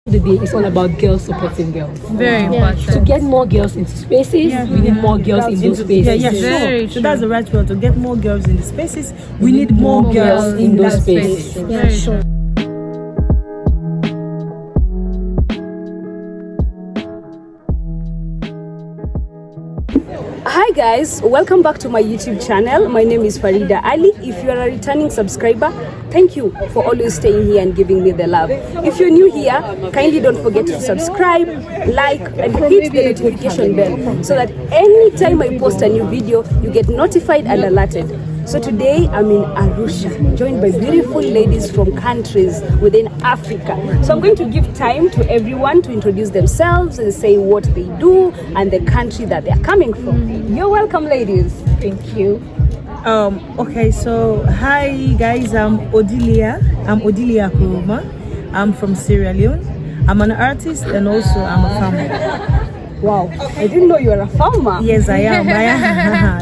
The day is all about girls supporting girls. Very important. To get more girls into spaces, we need more girls in those spaces. Very true. So that's the right word. To get more girls in the spaces, we need more girls in those spaces. Very sure. Hi guys, welcome back to my YouTube channel. My name is Farida Ali. If you are a returning subscriber, thank you for always staying here and giving me the love. If you're new here, kindly don't forget to subscribe, like and hit the notification bell so that anytime I post a new video, you get notified and alerted. So today I'm in Arusha, joined by beautiful ladies from countries within Africa. So I'm going to give time to everyone to introduce themselves and say what they do and the country that they're coming from. You're welcome, ladies. Thank you. Okay, so hi guys, I'm Odilia Kuruma. I'm from Sierra Leone. I'm an artist and also I'm a farmer. Wow, I didn't know you were a farmer. Yes, I am.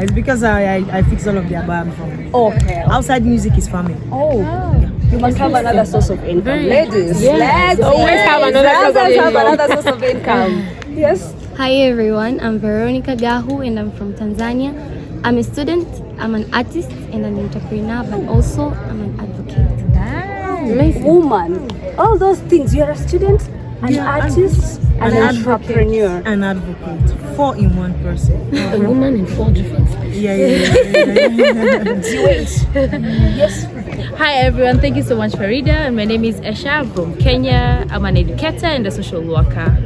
It's because I fix all of the above I'm from. Okay. Outside music is farming. Oh, you must have another source of income. Ladies, Yes. let's Always have another source of income. Yes. Hi everyone, I'm Veronica Gahu and I'm from Tanzania. I'm a student, I'm an artist and an entrepreneur, but also I'm an advocate. Woman, all those things. You're a student, an artist, and an entrepreneur. An advocate. 4 in 1 person. A woman in 4 different spaces. Yes. Hi everyone, thank you so much Farida. And my name is Esha from Kenya. I'm an educator and a social worker.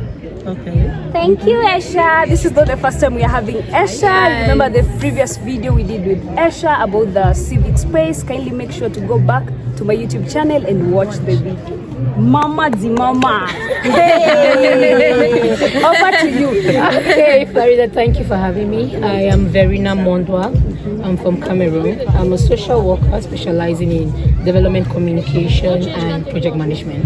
Okay. Thank you, Esha. This is not the first time we are having Esha. Remember the previous video we did with Esha about the civic space. Kindly make sure to go back to my YouTube channel and watch the video. Mama di mama. Hey. Over to you. Hey Farida, thank you for having me. I am Verina Mondwa. I'm from Cameroon. I'm a social worker specializing in development communication and project management.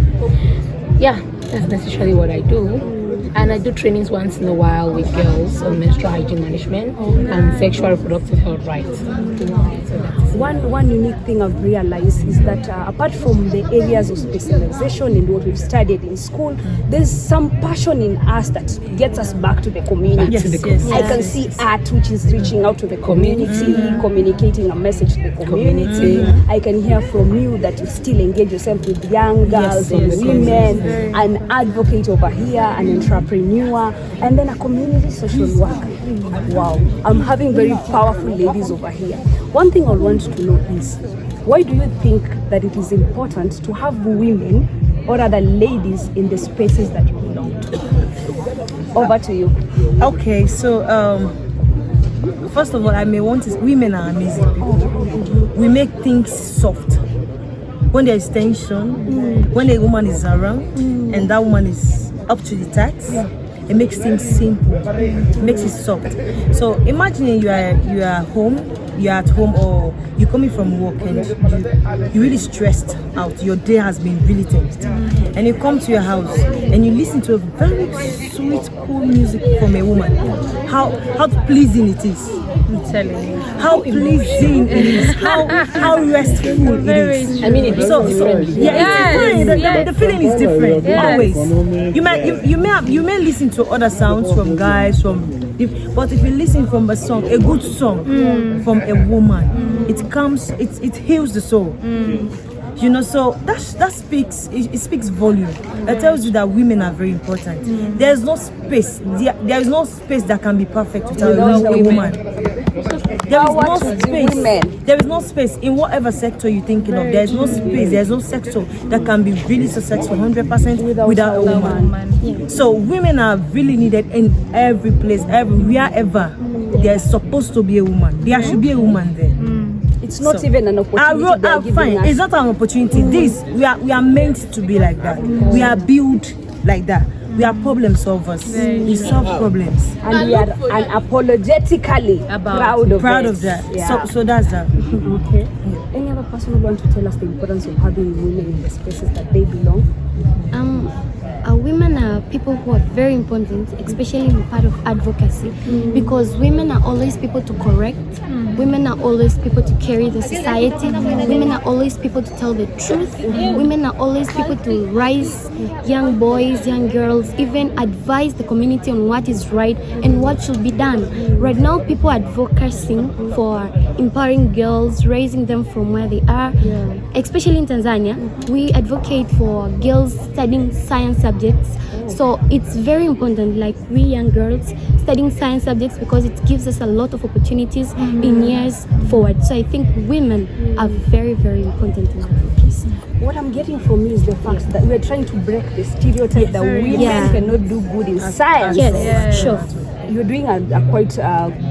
Yeah, that's necessarily what I do. And I do trainings once in a while with girls on menstrual hygiene management and sexual reproductive health rights. One unique thing I've realized is that apart from the areas of specialization and what we've studied in school, there's some passion in us that gets us back to the community. Yes. I can see art which is reaching out to the community, communicating a message to the community. I can hear from you that you still engage yourself with young girls and women, an advocate over here, an entrepreneur, and then a community social worker. Wow, I'm having very powerful ladies over here. One thing I want to know is, why do you think that it is important to have women or other ladies in the spaces that you belong to? Over to you. Okay, so first of all, I may want to. Women are amazing people. We make things soft. When there is tension, when a woman is around, and that woman is up to the task, it makes things simple. It makes it soft. So imagine you are home. You're at home or you're coming from work and you're really stressed out. Your day has been really tense. And you come to your house and you listen to a very sweet, cool music from a woman. How pleasing it is. I'm telling you. How pleasing it is. How restful it is. I mean, it's different. Yeah, it's different. The feeling is different. Yes. Always. You may listen to other sounds from guys, but if you listen from a song, a good song from a woman, it heals the soul. You know, so that speaks volume. It tells you that women are very important. There's no space. There is no space that can be perfect without a woman. There is no space. There is no space in whatever sector you're thinking of. There is no space. There is no sector that can be really successful 100% without a woman. So women are really needed in every place, everywhere ever. There is supposed to be a woman. There should be a woman there. It's not even an opportunity. Fine. It's not an opportunity. We are meant to be like that. We are built like that. We are problem solvers. We solve problems. And we are unapologetically proud of that. Yeah. So that's that. Okay. Any other person who want to tell us the importance of having women in the spaces that they belong? women are people who are very important, especially in the part of advocacy, because women are always people to correct. Women are always people to carry the society. Women are always people to tell the truth. Women are always people to rise young boys, young girls, even advise the community on what is right and what should be done. Right now, people are advocating for empowering girls, raising them from where they are. Especially in Tanzania, we advocate for girls studying science subjects. So it's very important, like we young girls studying science subjects, because it gives us a lot of opportunities in years forward. So I think women are very, very important in advocacy. What I'm getting from you is the fact that we're trying to break the stereotype that women cannot do good in science. Yes, sure. You're doing a quite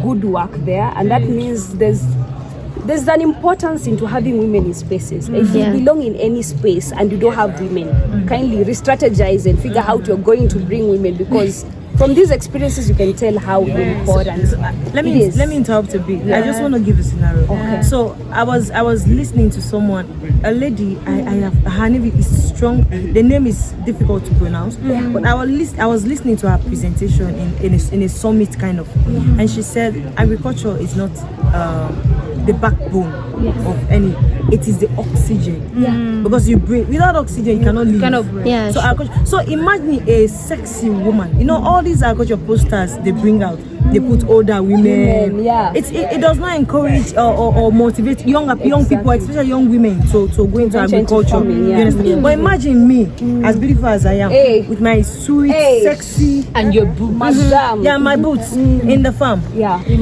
good work there, and that means there's an importance into having women in spaces. If you belong in any space and you don't have women, kindly re-strategize and figure out how you're going to bring women, because from these experiences you can tell how important let me interrupt a bit. I just want to give a scenario. Okay. So I was listening to someone, a lady. I have her name is strong. The name is difficult to pronounce, but I was listening to her presentation in a summit kind of, and she said agriculture is not the backbone of any. It is the oxygen. Because you breathe. Without oxygen, you cannot live. Yeah, So imagine a sexy woman. You know, all these agriculture posters they bring out. They put older women. It does not encourage or motivate young people, especially young women, to go into agriculture. You understand? But imagine me, as beautiful as I am, with my sweet, sexy, And your boobs. Madam. yeah, my boots in the farm.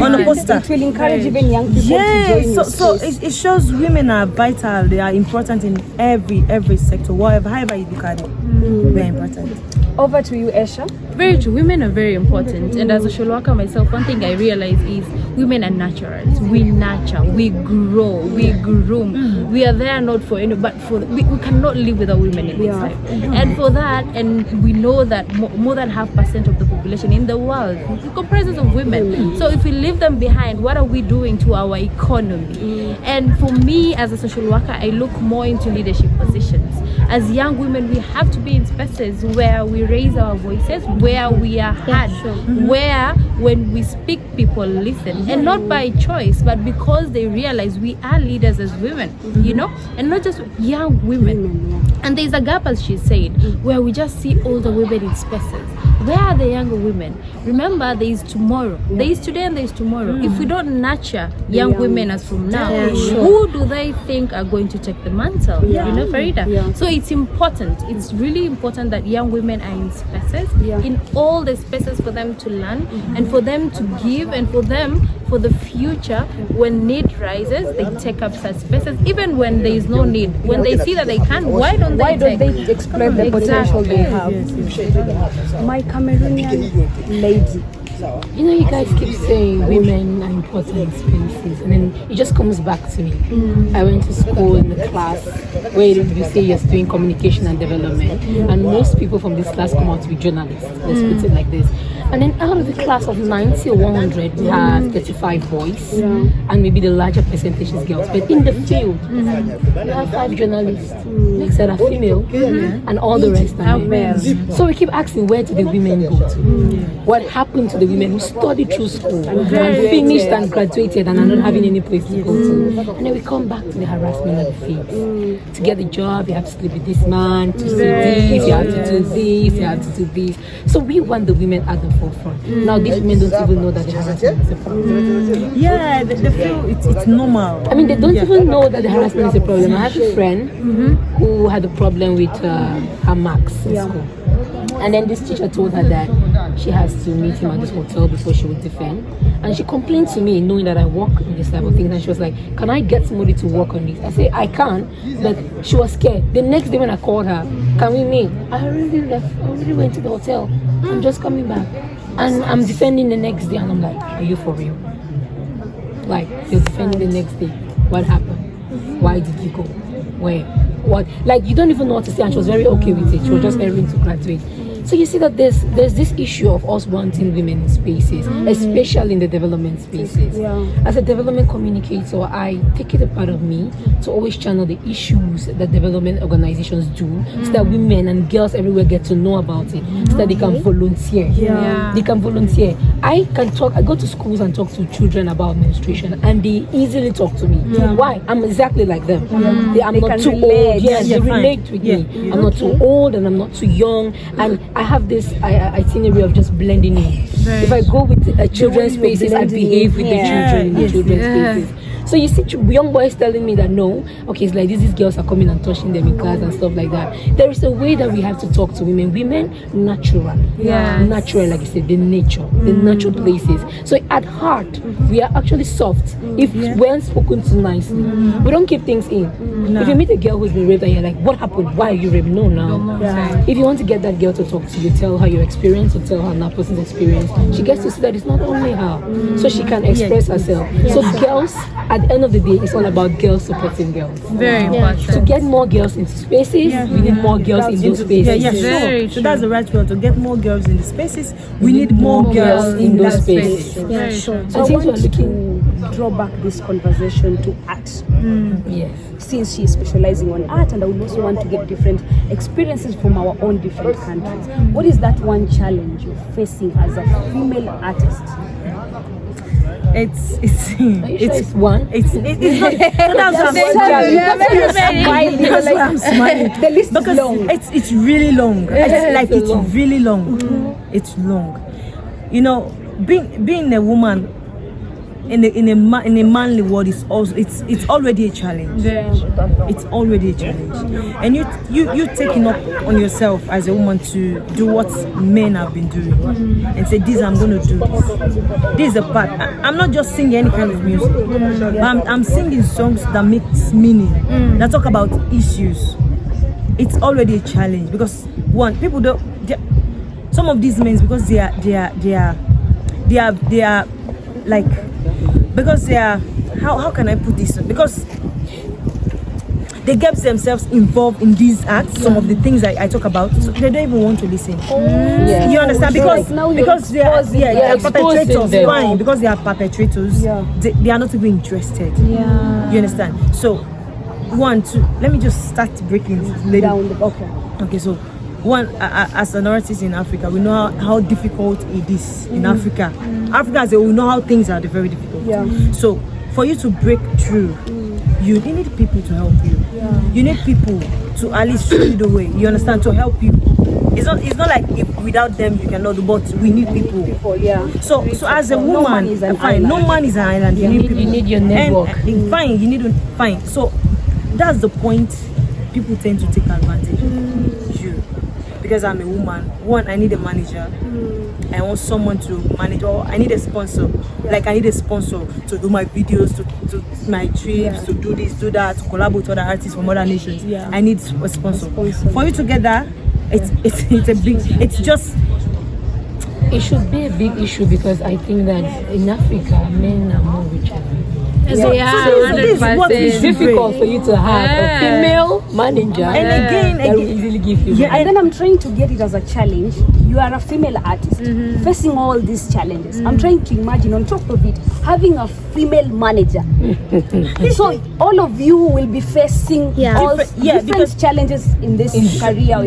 On a poster. It will encourage even young people to join your So space. it shows women are vital. They are important in every sector, however you look at it. Very important. Over to you, Esha. Very true. Women are very important, and as a social worker myself, one thing I realize is women are naturals. We nurture, we grow, we groom. We are there not for any, but for we cannot live without women in this life. And for that, and we know that more than 0.5% of the population in the world comprises of women. So if we leave them behind, what are we doing to our economy? And for me, as a social worker, I look more into leadership positions. As young women, we have to be in spaces where we raise our voices, where we are heard, where when we speak, people listen, and not by choice, but because they realize we are leaders as women, you know, and not just young women. And there's a gap, as she said, where we just see older women in spaces. Where are the younger women? Remember, there is tomorrow. There is today and there is tomorrow. If we don't nurture young women as from now, who do they think are going to take the mantle? You know, Farida? So it's important. It's really important that young women are in spaces, in all the spaces for them to learn and for them to give, and for them, for the future, when need rises, they take up such spaces, even when there is no need. When they see that they can, why don't they exploit the potential they have? My Cameroonian lady. You know, you guys keep saying women are important in spaces, and then it just comes back to me. I went to school in the class where you say you're doing communication and development, and most people from this class come out to be journalists. Let's put it like this. And then out of the class of 90 or 100, we had 35 boys, and maybe the larger percentage is girls. But in the field, we have 5 journalists. Next set are female, and all the rest are men. So we keep asking, where do the women go to? What happened to the women who studied through school and finished and graduated and are not having any place to go to? And then we come back to the harassment of the field. To get the job, you have to sleep with this man, to do this, you have to do this, you have to do this. So we want the women at the forefront. Now these women don't even know that the harassment is a problem. Yeah, they feel it's normal. I mean, they don't even know that the harassment is a problem. I have a friend who had a problem with her marks in school. And then this teacher told her that she has to meet him at this hotel before she would defend. And she complained to me, knowing that I work in this type of things. And she was like, can I get somebody to work on this? I said, I can. But she was scared. The next day when I called her, can we meet? I already left. I already went to the hotel. I'm just coming back. And I'm defending the next day. And I'm like, are you for real? Like, you're defending the next day. What happened? Why did you go? Where? What? Like, you don't even know what to say. And she was very okay with it. She was just airing to graduate. So you see that there's this issue of us wanting women in spaces, especially in the development spaces. As a development communicator, I take it a part of me to always channel the issues that development organizations do, so that women and girls everywhere get to know about it, so that they can volunteer. They can volunteer. I go to schools and talk to children about menstruation, and they easily talk to me. Why? I'm exactly like them. I'm not too old. They relate with me. I'm not too old and I'm not too young, and I have this itinerary of just blending in. If I go with children's spaces, I behave with the children in the children's spaces. So you see young boys telling me that no, okay, it's like these girls are coming and touching them in class and stuff like that. There is a way that we have to talk to women. Women, natural, natural, like you said, the nature, the natural places. So at heart, we are actually soft. If when spoken to nicely, we don't keep things in. If you meet a girl who's been raped and you're like, what happened? Why are you raped? No, now. If you want to get that girl to talk to you, tell her your experience, or tell her that person's experience. She gets to see that it's not only her, so she can express herself. So girls, at the end of the day, it's all about girls supporting girls. Very important. To get more girls into spaces, we need more girls in those spaces. Sure. So that's the right word. To get more girls in the spaces, we need more girls in those spaces. So I want to draw back this conversation to art. Yes. Since she is specializing on art, and I would also want to get different experiences from our own different countries. What is that one challenge you're facing as a female artist? It's one. It's not. That's why I'm smiling. The list because is long. It's really long. It's really long. It's long. You know, being a woman in a manly world is also it's already a challenge. It's already a challenge, and you taking up on yourself as a woman to do what men have been doing, and say this I'm going to do. This is a part. I'm not just singing any kind of music, but I'm singing songs that makes meaning, that talk about issues. It's already a challenge because one, people don't. Some of these men, because they are like. Because they are, how can I put this? Because they get themselves involved in these acts, some of the things I talk about, so they don't even want to listen. You understand? Because they are perpetrators, fine. Because they are perpetrators, they are not even interested. You understand? So, one, two, let me just start breaking down. Okay, so one, as an artist in Africa, we know how difficult it is in Africa. Africa as a whole, we know how things are very difficult. So for you to break through, you need people to help you. You need people to at least show you the way. You understand? To help you. It's not like if without them you cannot do, but we need people. So as a woman, no man is an island. You need your network. And, fine, you need to fine. So that's the point. People tend to take advantage of you. Because I'm a woman, one, I need a manager. I want someone to manage, or I need a sponsor. Like I need a sponsor to do my videos, to my trips, to do this, do that, to collaborate with other artists from other nations. I need a sponsor. For you to get that, it's a big. It's just. It should be a big issue because I think that in Africa, men are more richer. It's difficult for you to have a female manager and that will easily give you and then I'm trying to get it as a challenge. You are a female artist facing all these challenges. I'm trying to imagine on top of it having a female manager. So all of you will be facing all different challenges in this career.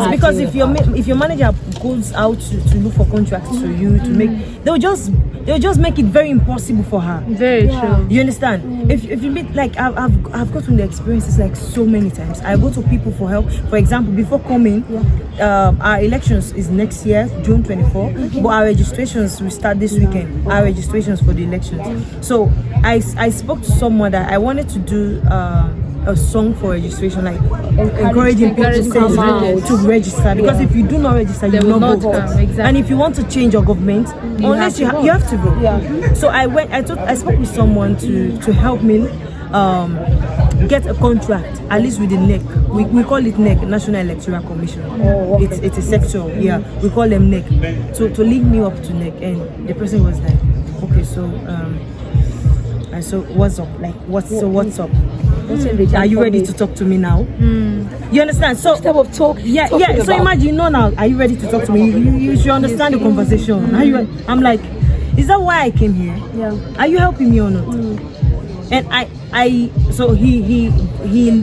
Because if your manager goes out to look for contracts for you to make, they'll just make it very impossible for her. Very true. You understand? If you meet, like I've gotten the experiences like so many times. I go to people for help. For example, before coming, our elections is next year, June 24. But our registrations will start this weekend. Our registrations for the elections. So I spoke to someone that I wanted to do a song for registration, like encouraging people to come out to register, because if you do not register, you will not vote. Exactly. And if you want to change your government, unless you have to vote. So I spoke with someone to help me get a contract, at least with the NEC. We call it NEC, National Electoral Commission. It's a sector, we call them NEC. So to link me up to NEC, and the person was like, okay, so what's up? Like what's up? Are you ready to talk to me now? You understand? So Step of talk. yeah. talking So about. imagine, now, are you ready to talk to me? You should understand the conversation. Are you? I'm like, is that why I came here? Yeah. Are you helping me or not? And so he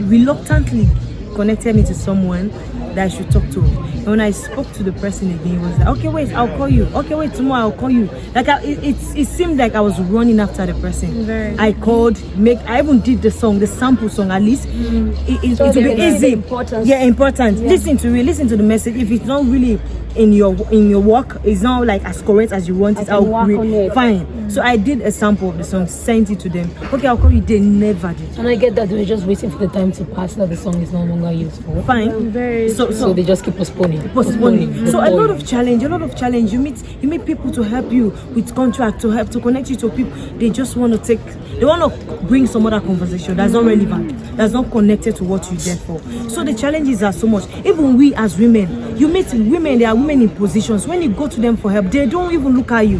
reluctantly connected me to someone that I should talk to. And when I spoke to the person again, he was like, okay, wait, I'll call you. Okay, wait, tomorrow I'll call you. Like it seemed like I was running after the person. I called, I even did the sample song at least. It will be easy. Important. Yeah, important. Listen to the message. If it's not really in your work, it's not like as correct as you want it, I'll work on it. fine. So I did a sample of the song, sent it to them. Okay, I'll call you. They never did. And I get that they're just waiting for the time to pass that the song is no longer useful. Fine. So they just keep postponing. So a lot of challenge. You meet people to help you with contract, to connect you to people. They just want to bring some other conversation that's not relevant, that's not connected to what you're there for. So the challenges are so much. Even we as women, you meet women, there are women in positions. When you go to them for help, they don't even look at you.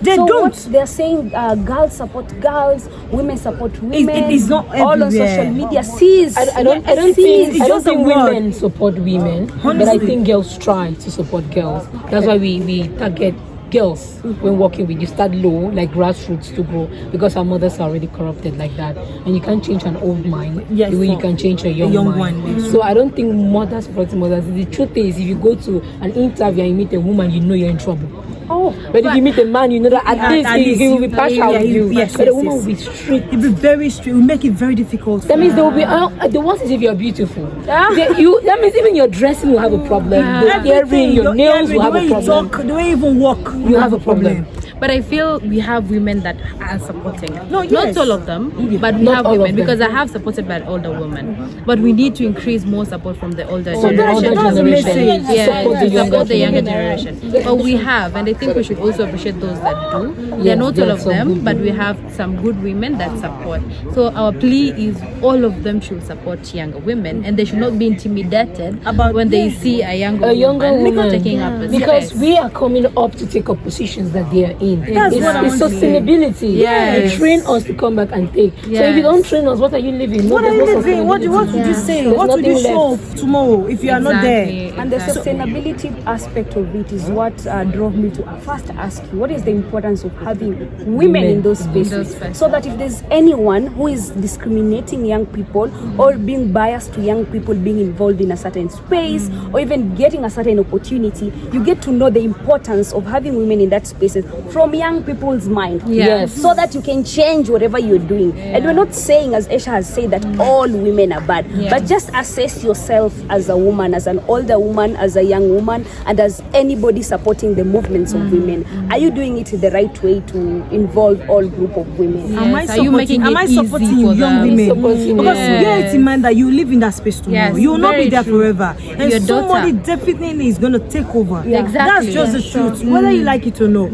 They So don't. what they're saying, girls support girls, women support women. It is not all on everywhere. social media. Sees. I don't it's think just a word. women support women, but I Honestly. think girls try to support girls. That's why we target girls when working with. You start low, like grassroots, to grow, because our mothers are already corrupted like that, and you can't change an old mind Yes, the way you for can change a young young mind. one, yes. So I don't think mothers supporting mothers. The truth is, if you go to an interview and you meet a woman, you know you're in trouble. Oh, But if you meet a man, you know that at least he will be partial with you. Yes, But yes, a woman yes. will be strict. It'll be very strict. We make it very difficult. That means there will be the worst is if you're beautiful. That means even your dressing will have a problem. The earring, your nails will have a problem. The way you even walk, You have a problem. But I feel we have women that are supporting. No, Not yes. all of them, but we Not have all of women, them. because I have supported by older women. But we need to increase more support from the older So the generation. older That's generation amazing. Yeah, support to the support the younger generation. generation. But we have, and I think we should also appreciate those that do. They're not there all are of some them, good but we women. have some good women that support. So our plea is all of them should support younger women, and they should not be intimidated About- when they yeah. see a younger woman. woman taking up a Because space. we are coming up to take up positions that they are in. That's what I It's want to say. sustainability. Yes. They train us to come back and take. So if Yes. you don't train us, what are you living? What are you There's no living? What would sustainability. you say? There's What would you nothing show left. tomorrow if you are not there? and the sustainability aspect of it is what drove me to first ask you, what is the importance of having women in those spaces, spaces. so that if there's anyone who is discriminating young people or being biased to young people being involved in a certain space or even getting a certain opportunity, you get to know the importance of having women in that spaces from young people's mind. Yes. So that you can change whatever you're doing. And we're not saying, as Esha has said, that all women are bad, but just assess yourself as a woman, as an older woman, as a young woman, and as anybody supporting the movements of women. Are you doing it the right way to involve all group of women? Yes. Am I Are you making supporting? Am it I easy supporting for young them? women? Supporting Because women. bear it in mind that you live in that space tomorrow. Yes, You will not very be there true. forever, and Your somebody daughter. definitely is going to take over. Exactly. That's just the truth, whether you like it or not.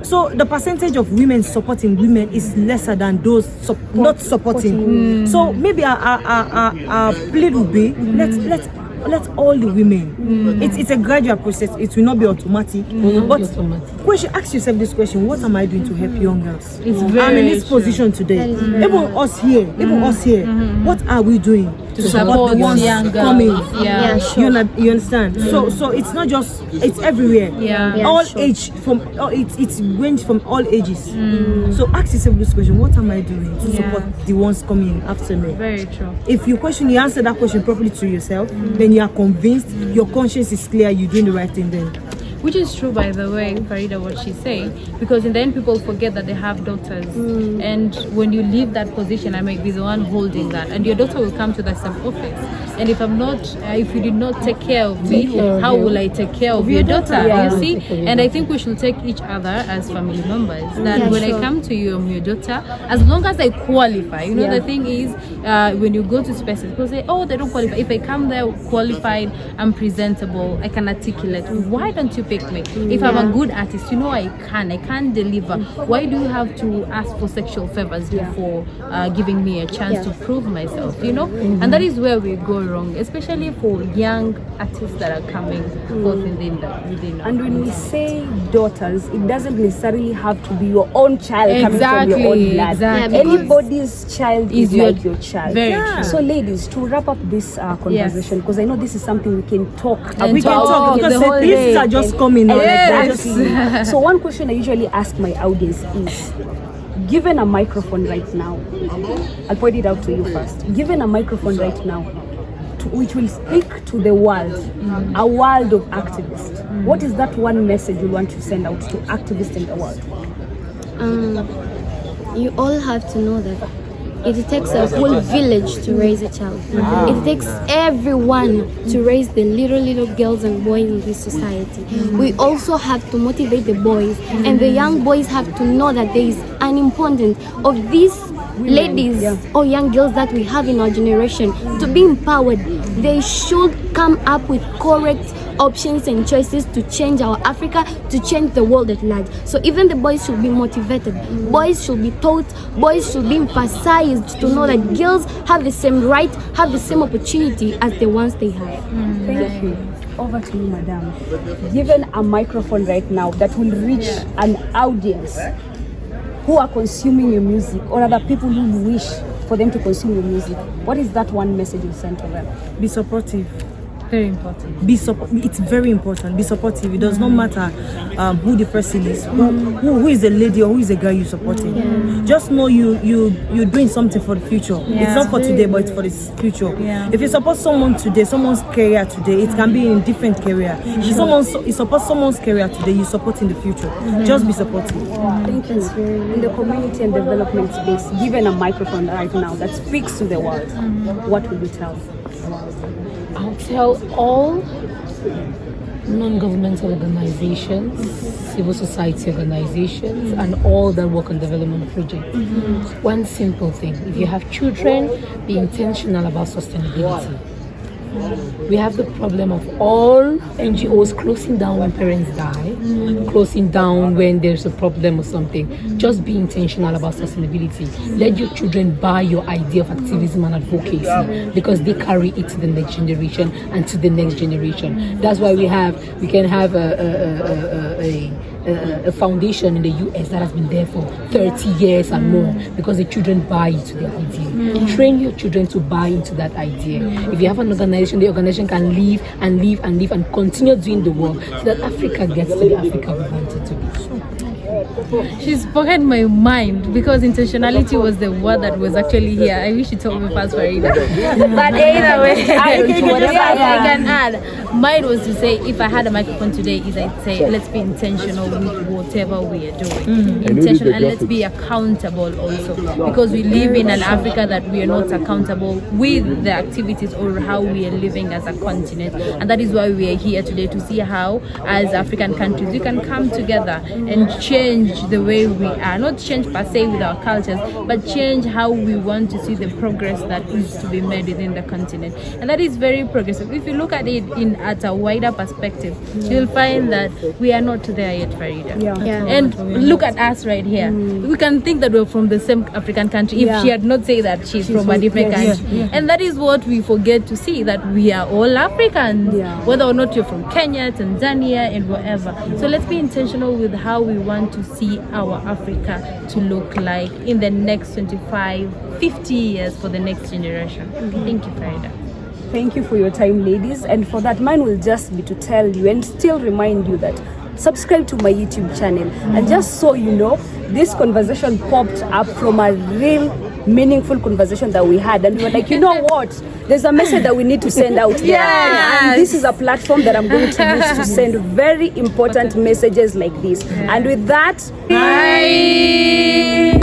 So the percentage of women supporting women is lesser than those not supporting. So maybe our plea would be let all the women. It's a gradual process. It will not be automatic. But you should ask yourself this question: what am I doing to help young girls? It's I'm in very this true. position today. Even us here, what are we doing to support the ones young girls. coming? Yeah. You understand? So it's not just, it's everywhere. Yeah. All age it's range from all ages. So ask yourself this question: what am I doing to support the ones coming after me? Very true. If you answer that question properly to yourself, then you are convinced, your conscience is clear, you're doing the right thing then. Which is true, by the way, Farida, what she's saying, because in the end people forget that they have daughters, and when you leave that position, I might be the one holding that, and your daughter will come to the same office, and if I'm not, if you did not take care of me, how will I take care of your daughter? You see, and I think we should take each other as family members. That when I come to you, I'm your daughter, as long as I qualify. You know, the thing is, when you go to spaces, people say, oh, they don't qualify. If I come there qualified, I'm presentable, I can articulate. Why don't you pick me. If I'm a good artist, you know I can deliver. Why do you have to ask for sexual favors before giving me a chance to prove myself, you know? And that is where we go wrong, especially for young artists that are coming forth within and when we say daughters, it doesn't necessarily have to be your own child coming from your own blood. Exactly. Anybody's child is like your child. Very true. So ladies, to wrap up this conversation, because I know this is something we can talk about. We can talk because the whole these day. are just coming out. Exactly. So one question I usually ask my audience is, given a microphone right now, I'll point it out to you first. Given a microphone right now, which will speak to the world, a world of activists, what is that one message you want to send out to activists in the world? You all have to know that it takes a whole village to raise a child. It takes everyone to raise the little girls and boys in this society. We also have to motivate the boys, and the young boys have to know that there is an importance of these ladies or young girls that we have in our generation to be empowered. They should come up with correct options and choices to change our Africa, to change the world at large. So even the boys should be motivated, boys should be taught, boys should be emphasized to know that girls have the same right, have the same opportunity as the ones they have. Thank you. Over to you, madam. Given a microphone right now that will reach an audience who are consuming your music, or other people who wish for them to consume your music, what is that one message you send to them? Be supportive. Very important. It's very important. Be supportive. It does not matter who the person is, who is the lady or who is the guy you're supporting. Just know you're doing something for the future. It's not for today, but it's for the future. If you support someone today, someone's career today, it can be in different career. If you support someone's career today, you support in the future. Just be supportive. Thank you. In the community and development space, given a microphone right now that speaks to the world, what will you tell? I'll tell all non-governmental organizations, civil society organizations, and all that work on development projects. One simple thing: if you have children, be intentional about sustainability. We have the problem of all NGOs closing down when parents die, closing down when there's a problem or something. Just be intentional about sustainability. Let your children buy your idea of activism and advocacy, because they carry it to the next generation and to the next generation. That's why we can have a foundation in the US that has been there for 30 years and more, because the children buy into the idea. Train your children to buy into that idea. If you have an organization, the organization can live and live and live and continue doing the work so that Africa gets to the Africa we want it to be. She's spoken my mind, because intentionality was the word that was actually here. I wish you told me first, Farida. But either way, I can add. Mine was to say, if I had a microphone today, is I'd say, let's be intentional with whatever we are doing. Intentional, and let's be accountable also, because we live in an Africa that we are not accountable with the activities or how we are living as a continent. And that is why we are here today, to see how, as African countries, we can come together and change the way we are. Not change per se with our cultures, but change how we want to see the progress that is to be made within the continent. And that is very progressive. If you look at it at a wider perspective, you'll find that we are not there yet, Farida. And look at us right here. We can think that we're from the same African country if she had not said that she's from a different country. And that is what we forget to see, that we are all Africans, whether or not you're from Kenya, Tanzania, and wherever. So let's be intentional with how we want to see our Africa to look like in the next 25, 50 years for the next generation. Thank you, Farida. Thank you for your time, ladies. And for that, mine will just be to tell you and still remind you that subscribe to my YouTube channel. And just so you know, this conversation popped up from a real meaningful conversation that we had, and we were like, you know what, there's a message that we need to send out there. And this is a platform that I'm going to use to send very important messages like this. And with that, bye.